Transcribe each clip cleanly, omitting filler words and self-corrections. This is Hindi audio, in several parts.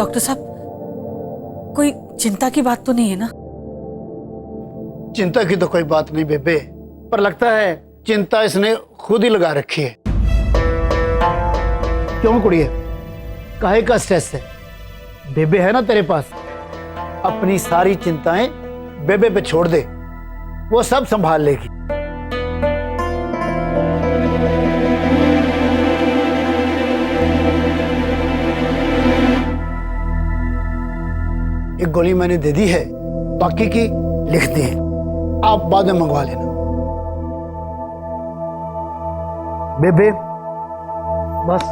डॉक्टर साहब, कोई चिंता की बात तो नहीं है ना? चिंता की तो कोई बात नहीं बेबे, पर लगता है चिंता इसने खुद ही लगा रखी है। क्यों कुड़िए, काहे का स्ट्रेस है? बेबे है ना तेरे पास, अपनी सारी चिंताएं बेबे पे छोड़ दे, वो सब संभाल लेगी। एक गोली मैंने दे दी है, बाकी की लिख दी है, आप बाद में मंगवा लेना। बेबे बस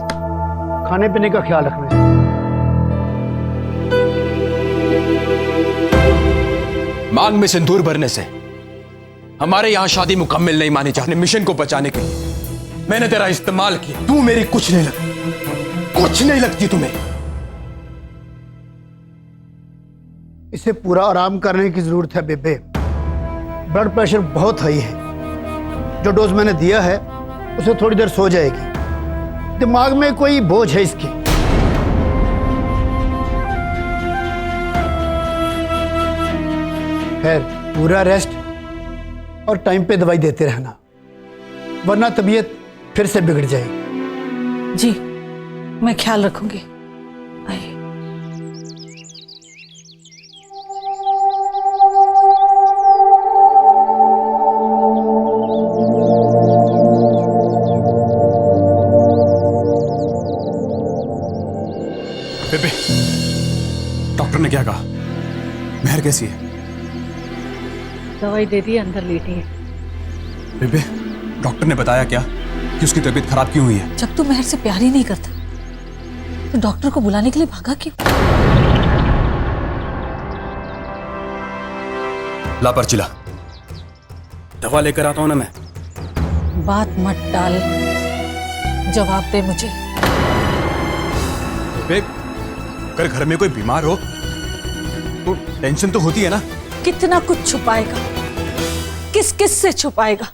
खाने पीने का ख्याल रखना है। मांग में सिंदूर भरने से हमारे यहां शादी मुकम्मल नहीं मानी जाती। मिशन को बचाने के लिए मैंने तेरा इस्तेमाल किया, तू मेरी कुछ नहीं लगती, कुछ नहीं लगती तुम्हें। इसे पूरा आराम करने की जरूरत है बेबे, ब्लड प्रेशर बहुत हाई है। जो डोज मैंने दिया है उसे थोड़ी देर सो जाएगी, दिमाग में कोई बोझ है इसकी। खैर पूरा रेस्ट और टाइम पे दवाई देते रहना, वरना तबीयत फिर से बिगड़ जाएगी। जी मैं ख्याल रखूंगी। आइए। बेबे, डॉक्टर ने क्या कहा? मेहर कैसी है? दवाई दे दी, अंदर लेटी है। बेबे, डॉक्टर ने बताया क्या कि उसकी तबीयत खराब क्यों हुई है? जब तू मेहर से प्यार ही नहीं करता तो डॉक्टर को बुलाने के लिए भागा क्यों? ला पर्ची ला, दवा लेकर आता हूं ना मैं। बात मत टाल, जवाब दे मुझे। बेबे, अगर घर में कोई बीमार हो तो टेंशन तो होती है ना। कितना कुछ छुपाएगा, किस किस से छुपाएगा?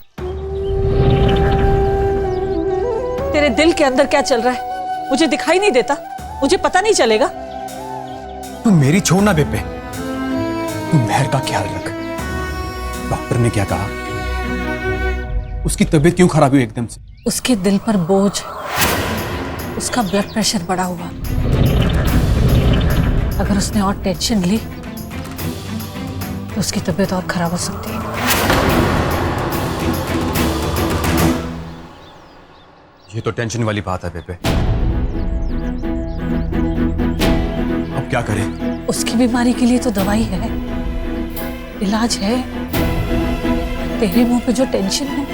तेरे दिल के अंदर क्या चल रहा है मुझे दिखाई नहीं देता? मुझे पता नहीं चलेगा? तू मेरी छोड़ ना बेबे, तू मेहर का ख्याल रख। डॉक्टर ने क्या कहा? उसकी तबीयत क्यों खराब हुई एकदम से? उसके दिल पर बोझ, उसका ब्लड प्रेशर बढ़ा हुआ। अगर उसने और टेंशन ली तो उसकी तबीयत और खराब हो सकती है। ये तो टेंशन वाली बात है बेबे। अब क्या करें? उसकी बीमारी के लिए तो दवाई है, इलाज है। तेरे मुंह पे जो टेंशन है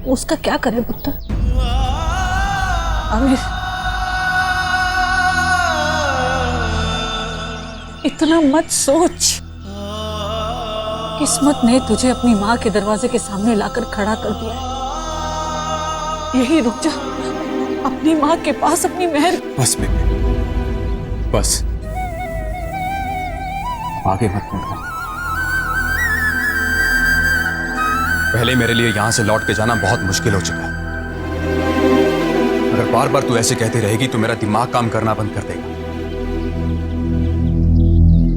उसका क्या करें पुत्र? आमिर, इतना मत सोच। किस्मत ने तुझे अपनी माँ के दरवाजे के सामने लाकर खड़ा कर दिया है। यही रुक जा, अपनी माँ के पास अपनी मेहर। बस बेबे, बस आगे मत बढ़ना। पहले मेरे लिए यहां से लौट के जाना बहुत मुश्किल हो चुका है। अगर बार बार तू ऐसे कहती रहेगी तो मेरा दिमाग काम करना बंद कर देगा।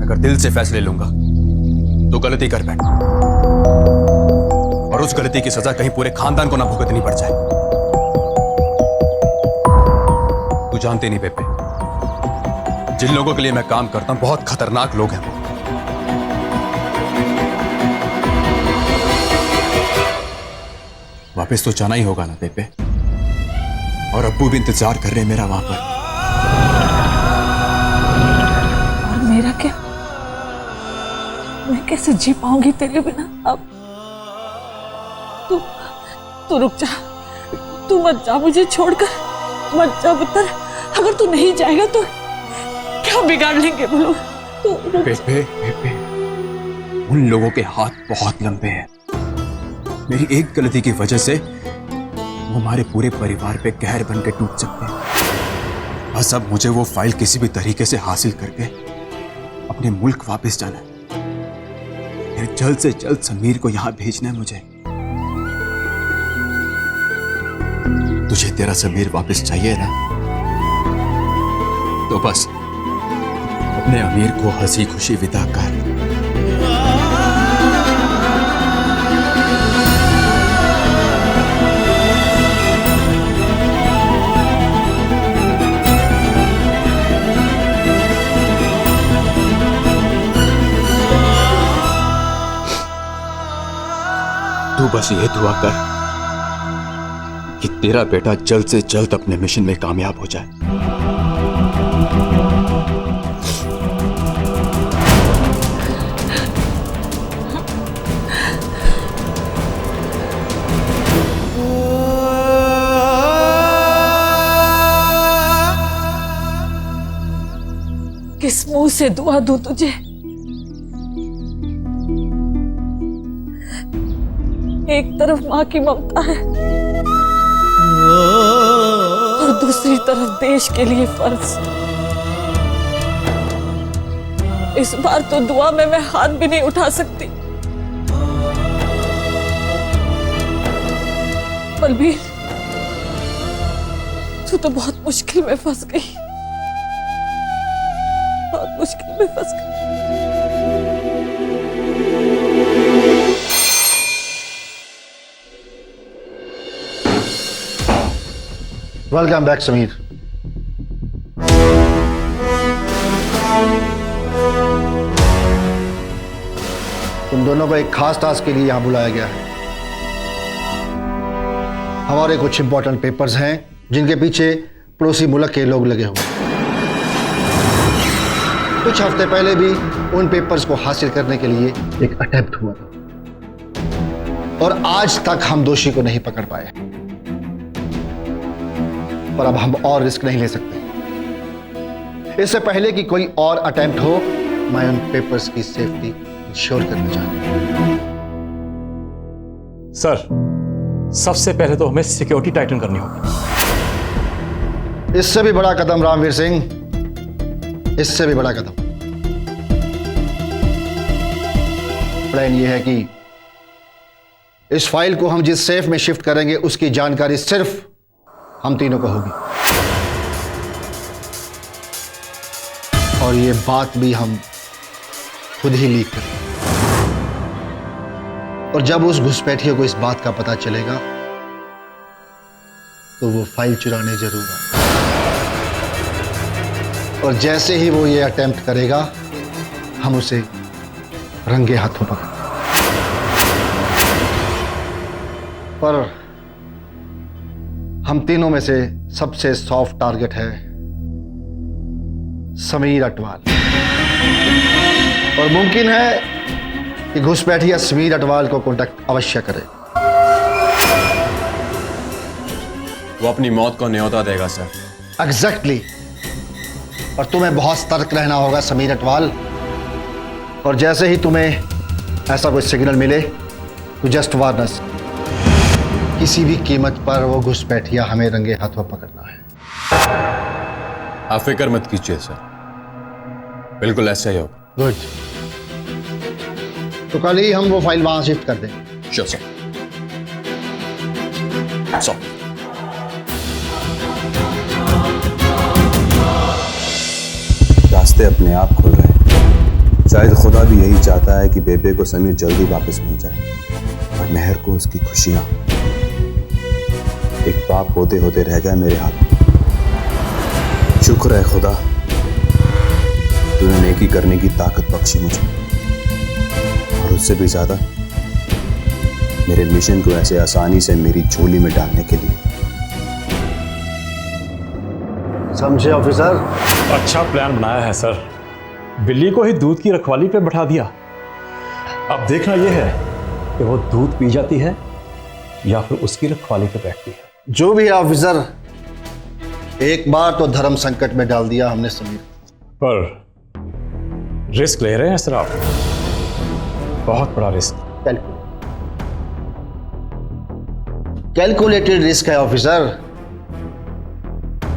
अगर दिल से फैसले लूंगा तो गलती कर बैठूं, और उस गलती की सजा कहीं पूरे खानदान को ना भुगतनी पड़ जाए। तू जानती नहीं बेबे, जिन लोगों के लिए मैं काम करता हूं बहुत खतरनाक लोग हैं। वापस तो जाना ही होगा ना बेबे, और अब्बू भी इंतजार कर रहे हैं मेरा वहां पर। और मेरा क्या? मैं कैसे जी पाऊंगी तेरे बिना? अब तू रुक जा, तू मत जा, मुझे छोड़कर मत जा पुत्र। अगर तू नहीं जाएगा तो क्या बिगाड़ लेंगे वो लोग? तू रुक जा। बेबे, उन लोगों के हाथ बहुत लंबे हैं। मेरी एक गलती की वजह से वो हमारे पूरे परिवार पे कहर बन के टूट सकते हैं। बस अब मुझे वो फाइल किसी भी तरीके से हासिल करके अपने मुल्क वापस जाना है। फिर जल्द से जल्द समीर को यहां भेजना है मुझे। तुझे तेरा समीर वापस चाहिए ना? तो बस अपने अमीर को हंसी खुशी विदा कर। तू बस ये दुआ कर कि तेरा बेटा जल्द से जल्द अपने मिशन में कामयाब हो जाए। किस मुंह से दुआ दूं तुझे? एक तरफ मां की ममता है और दूसरी तरफ देश के लिए फर्ज। इस बार तो दुआ में मैं हाथ भी नहीं उठा सकती। बलबीर, तू तो बहुत मुश्किल में फंस गई, बहुत मुश्किल में फंस गई। Welcome back Sameer. तुम दोनों को एक खास टास्क के लिए यहां बुलाया गया है। हमारे कुछ इंपॉर्टेंट पेपर्स हैं जिनके पीछे पड़ोसी मुल्क के लोग लगे हुए हैं। कुछ हफ्ते पहले भी उन पेपर्स को हासिल करने के लिए एक अटेम्प्ट हुआ था और आज तक हम दोषी को नहीं पकड़ पाए। पर अब हम और रिस्क नहीं ले सकते। इससे पहले कि कोई और अटेम्प्ट हो, मैं उन पेपर्स की सेफ्टी इंश्योर करना चाहता हूं। सर, सबसे पहले तो हमें सिक्योरिटी टाइटन करनी होगी। इससे भी बड़ा कदम रामवीर सिंह, इससे भी बड़ा कदम। प्लान यह है कि इस फाइल को हम जिस सेफ में शिफ्ट करेंगे उसकी जानकारी सिर्फ हम तीनों को होगी और ये बात भी हम खुद ही लीक करेंगे। और जब उस घुसपैठियों को इस बात का पता चलेगा तो वो फाइल चुराने जरूर आएगा और जैसे ही वो ये अटेम्प्ट करेगा हम उसे रंगे हाथों पकड़ेंगे। पर हम तीनों में से सबसे सॉफ्ट टारगेट है समीर अटवाल और मुमकिन है कि घुसपैठिया समीर अटवाल को कांटेक्ट अवश्य करे। वो अपनी मौत को न्योता देगा सर। एग्जैक्टली। और तुम्हें बहुत सतर्क रहना होगा समीर अटवाल। और जैसे ही तुम्हें ऐसा कोई सिग्नल मिले तो जस्ट वार्न अस। किसी भी कीमत पर वो घुसपैठिया हमें रंगे हाथों पकड़ना है। आप फिक्र मत कीजिए सर, बिल्कुल ऐसा ही होगा। गुड। तो कल ही हम वो फाइल वहां शिफ्ट कर दें। Sure sir. रास्ते अपने आप खुल रहे हैं। शायद खुदा भी यही चाहता है कि बेबे को समीर जल्दी वापस मिल जाए और मेहर को उसकी खुशियां। एक बाप होते होते रह गया मेरे हाथ में। शुक्र है खुदा, तूने नेकी करने की ताकत बख्शी मुझे और उससे भी ज्यादा मेरे मिशन को ऐसे आसानी से मेरी झोली में डालने के लिए। समझे ऑफिसर? अच्छा प्लान बनाया है सर। बिल्ली को ही दूध की रखवाली पे बैठा दिया। अब देखना यह है कि वो दूध पी जाती है या फिर उसकी रखवाली पे बैठती है। जो भी है ऑफिसर, एक बार तो धर्म संकट में डाल दिया हमने समीर। पर रिस्क ले रहे हैं सर आप, बहुत बड़ा रिस्क। कैलकुलेटेड रिस्क है ऑफिसर।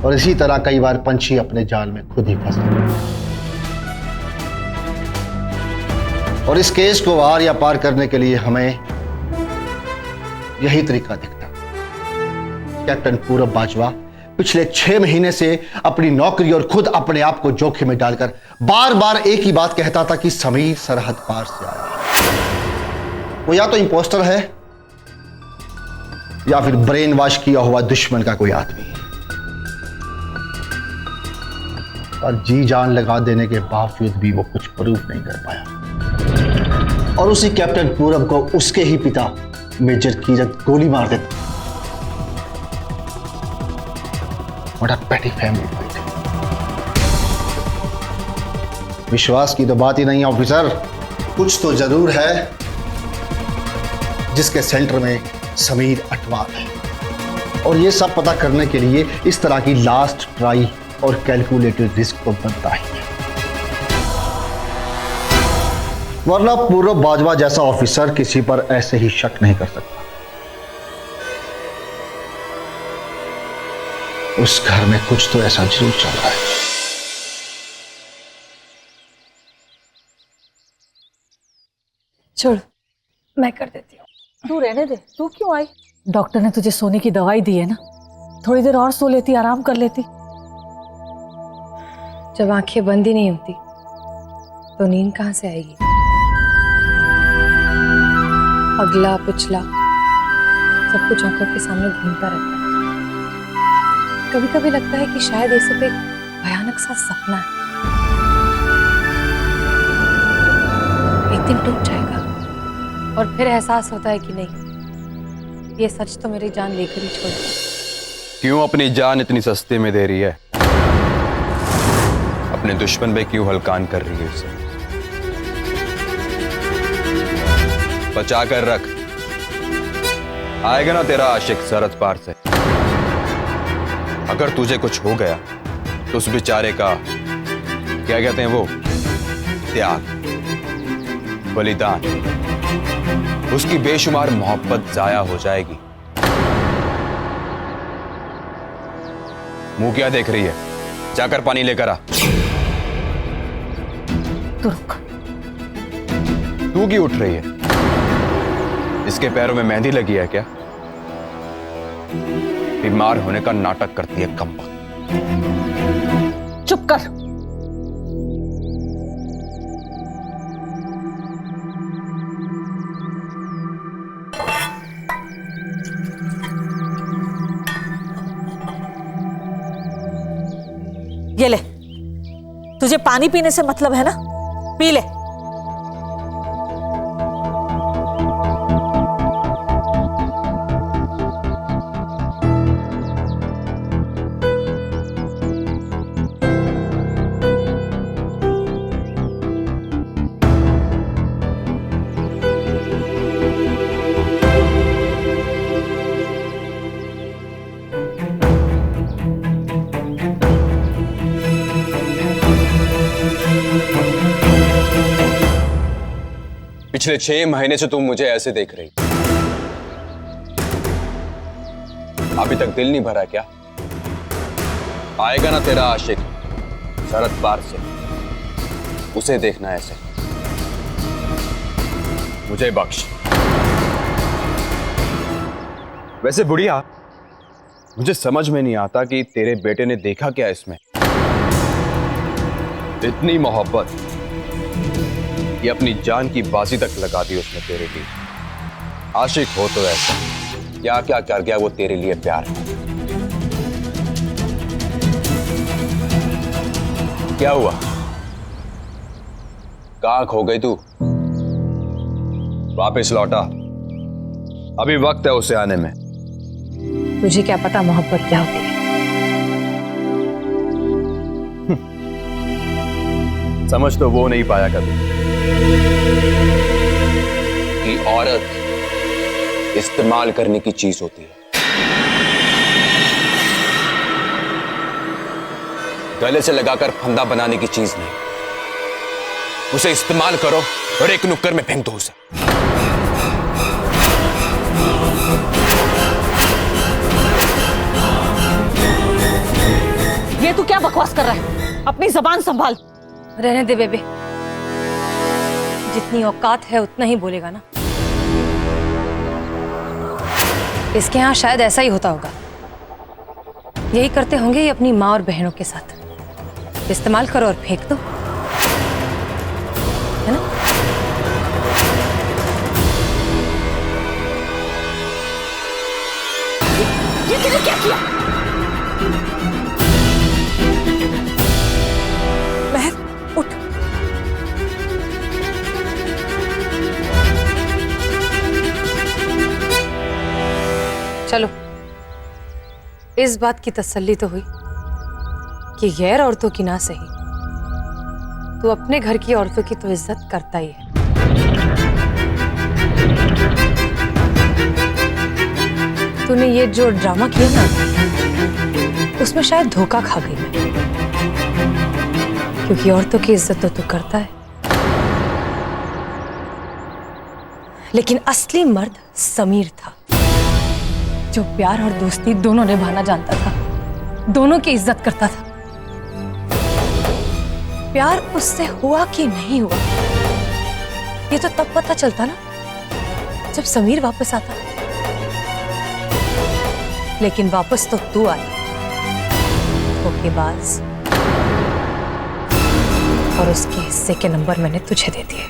और इसी तरह कई बार पंछी अपने जाल में खुद ही फंस जाते हैं। और इस केस को आर या पार करने के लिए हमें यही तरीका दिखता। कैप्टन पूरब बाजवा पिछले 6 महीने से अपनी नौकरी और खुद अपने आप को जोखिम में डालकर बार बार एक ही बात कहता था कि समीर सरहद पार से आया। वो या तो इंपोस्टर है या फिर ब्रेन वॉश किया हुआ दुश्मन का कोई आदमी। और जी जान लगा देने के बावजूद भी वो कुछ प्रूफ नहीं कर पाया और उसी कैप्टन पूरब को उसके ही पिता मेजर कीरत गोली मार देते। What a petty family fight। विश्वास की तो बात ही नहीं है ऑफिसर, कुछ तो जरूर है जिसके सेंटर में समीर अटवाल है और ये सब पता करने के लिए इस तरह की लास्ट ट्राई और कैलकुलेटेड रिस्क तो बनता ही है, वरना पूरब बाजवा जैसा ऑफिसर किसी पर ऐसे ही शक नहीं कर सकता। उस घर में कुछ तो ऐसा जरूर चल रहा है। छोड़, मैं कर देती हूँ। तू रहने दे, तू क्यों आई? डॉक्टर ने तुझे सोने की दवाई दी है ना, थोड़ी देर और सो लेती, आराम कर लेती। जब आंखें बंद ही नहीं होती तो नींद कहां से आएगी? अगला पिछला सब कुछ आंखों के सामने घूमता रहता है। कभी कभी लगता है कि शायद ये सब एक भयानक सा सपना है, एक दिन टूट जाएगा और फिर एहसास होता है कि नहीं, ये सच तो मेरी जान लेकर ही छोड़ेगा। क्यों अपनी जान इतनी सस्ते में दे रही है? अपने दुश्मन पे क्यों हलकान कर रही है उसे? बचा कर रख, आएगा ना तेरा आशिक सरहद पार से। अगर तुझे कुछ हो गया तो उस बेचारे का क्या कहते हैं वो, त्याग, बलिदान, उसकी बेशुमार मोहब्बत जाया हो जाएगी। मुंह क्या देख रही है? जाकर पानी लेकर आ। तू रुक। तू क्यों उठ रही है? इसके पैरों में मेहंदी लगी है क्या? बीमार होने का नाटक करती है कमबख्त। चुप कर। ये ले, तुझे पानी पीने से मतलब है ना, पी ले। पिछले 6 महीने से तुम मुझे ऐसे देख रही, अभी तक दिल नहीं भरा क्या? आएगा ना तेरा आशिक सरहद पार से, उसे देखना ऐसे। मुझे बख्श। वैसे बुढ़िया, मुझे समझ में नहीं आता कि तेरे बेटे ने देखा क्या इसमें। इतनी मोहब्बत, ये अपनी जान की बाजी तक लगा दी उसने तेरे लिए। आशिक हो तो ऐसा, क्या क्या कर गया वो तेरे लिए प्यार में। क्या हुआ? कहां खो गई तू? वापस लौटा, अभी वक्त है उसे आने में। तुझे क्या पता मोहब्बत क्या होती है? समझ तो वो नहीं पाया कभी कि औरत इस्तेमाल करने की चीज होती है, गले से लगाकर फंदा बनाने की चीज नहीं। उसे इस्तेमाल करो और एक नुक्कर में फेंक दो उसे। ये तू क्या बकवास कर रहा है? अपनी जबान संभाल। रहने दे बेबे, जितनी औकात है उतना ही बोलेगा ना। इसके यहाँ शायद ऐसा ही होता होगा। यही करते होंगे ये अपनी माँ और बहनों के साथ। इस्तेमाल करो और फेंक दो, है ना? ये तूने क्या किया? महर, उठ। चलो, इस बात की तसल्ली तो हुई कि गैर औरतों की ना सही, तू अपने घर की औरतों की तो इज्जत करता ही है। तूने ये जो ड्रामा किया ना, उसमें शायद धोखा खा गई मैं, क्योंकि औरतों की इज्जत तो तू करता है, लेकिन असली मर्द समीर था, जो प्यार और दोस्ती दोनों निभाना जानता था, दोनों की इज्जत करता था। प्यार उससे हुआ कि नहीं हुआ, ये तो तब पता चलता ना जब समीर वापस आता। लेकिन वापस तो तू आई, धोखेबाज, और उसके हिस्से के नंबर मैंने तुझे दे दिए।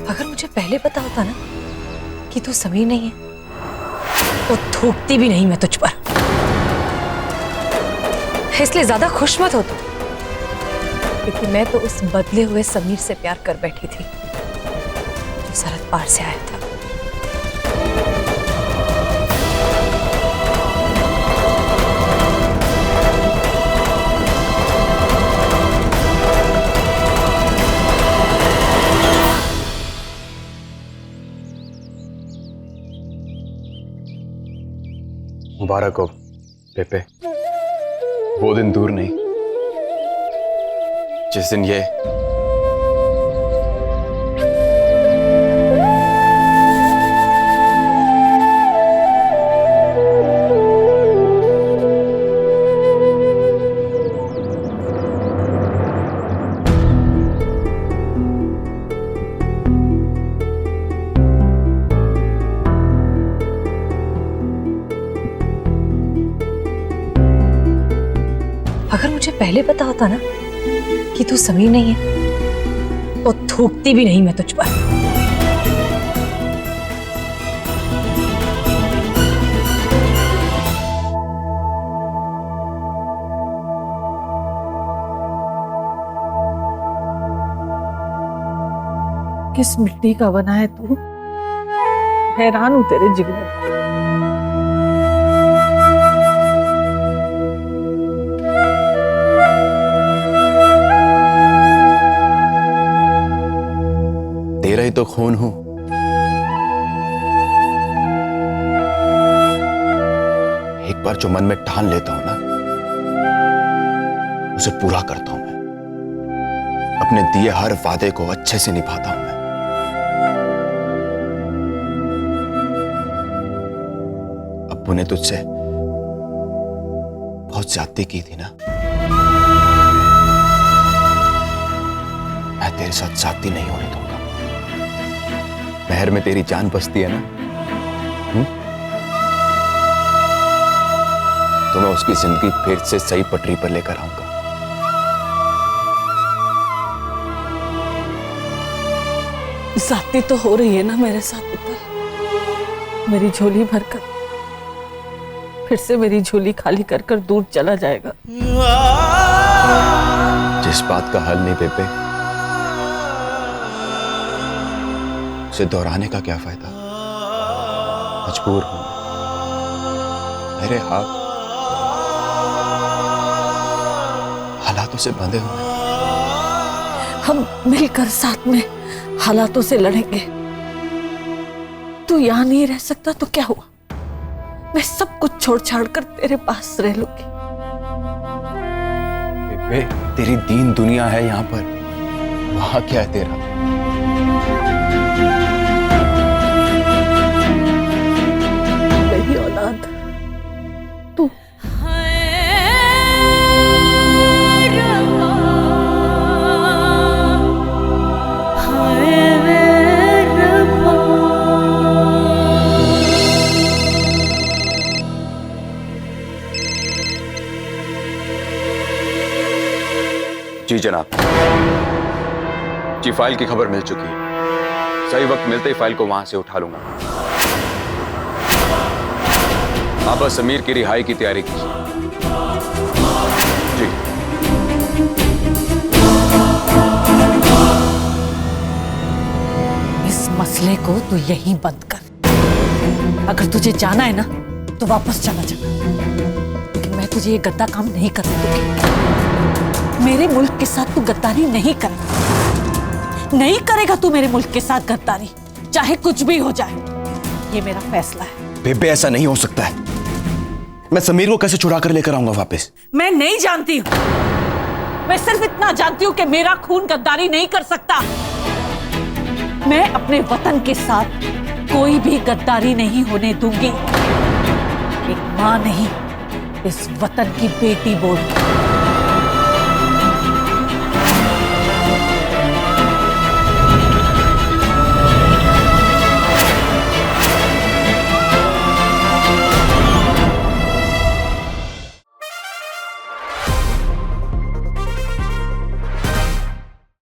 अगर मुझे पहले पता होता ना कि तू समीर नहीं है, तो थूकती भी नहीं मैं तुझ पर। इसलिए ज्यादा खुश मत हो तू, क्योंकि मैं तो उस बदले हुए समीर से प्यार कर बैठी थी जो सरहद पार से आया था। मुबारक हो पेपे, वो दिन दूर नहीं जिस दिन ये अगर मुझे पहले पता होता ना कि तू समीर नहीं है, तो थूकती भी नहीं मैं तुझ पर। किस मिट्टी का बना है तू? हैरान हूं तेरे जिगर को। तेरा ही तो खून हूं। एक बार जो मन में ठान लेता हूं ना, उसे पूरा करता हूं मैं। अपने दिए हर वादे को अच्छे से निभाता हूं मैं। अब्बू ने तुझसे बहुत ज्यादती की थी ना, मैं तेरे साथ ज्यादती नहीं होने दूंगा। महर में तेरी जान बसती है ना, तो मैं उसकी जिंदगी फिर से सही पटरी पर लेकर आऊंगा। जाती तो हो रही है ना मेरे साथ पुत्र। मेरी झोली भरकर फिर से मेरी झोली खाली कर कर दूर चला जाएगा। जिस बात का हल नहीं बेबे, उसे दोहराने का क्या फायदा। मजबूर हूं, मेरे हाथ हालातों से बंधे हुए हैं। हम मिलकर साथ में हालातों से लड़ेंगे। तू यहां नहीं रह सकता तो क्या हुआ, मैं सब कुछ छोड़ छाड़ कर तेरे पास रह लूंगी। बेबे, तेरी दीन दुनिया है यहाँ पर, वहां क्या है तेरा? मेरी औलाद तू। जनाब जी, फाइल की खबर मिल चुकी है। सही वक्त मिलते ही फाइल को वहां से उठा लूंगा। आप बस समीर की रिहाई की तैयारी कीजिए। जी। इस मसले को तू यहीं बंद कर। अगर तुझे जाना है ना तो वापस चला जा, लेकिन मैं तुझे ये गद्दा काम नहीं करने दूंगी। मेरे मुल्क के साथ तू गद्दारी नहीं करेगा, नहीं करेगा तू मेरे मुल्क के साथ गद्दारी, चाहे कुछ भी हो जाए। ये मेरा फैसला है। बेबे ऐसा नहीं हो सकता है। मैं समीर को कैसे चुरा कर लेकर आऊंगा वापस? मैं नहीं जानती हूँ, मैं सिर्फ इतना जानती हूँ कि मेरा खून गद्दारी नहीं कर सकता। मैं अपने वतन के साथ कोई भी गद्दारी नहीं होने दूंगी। एक मां नहीं, इस वतन की बेटी बोल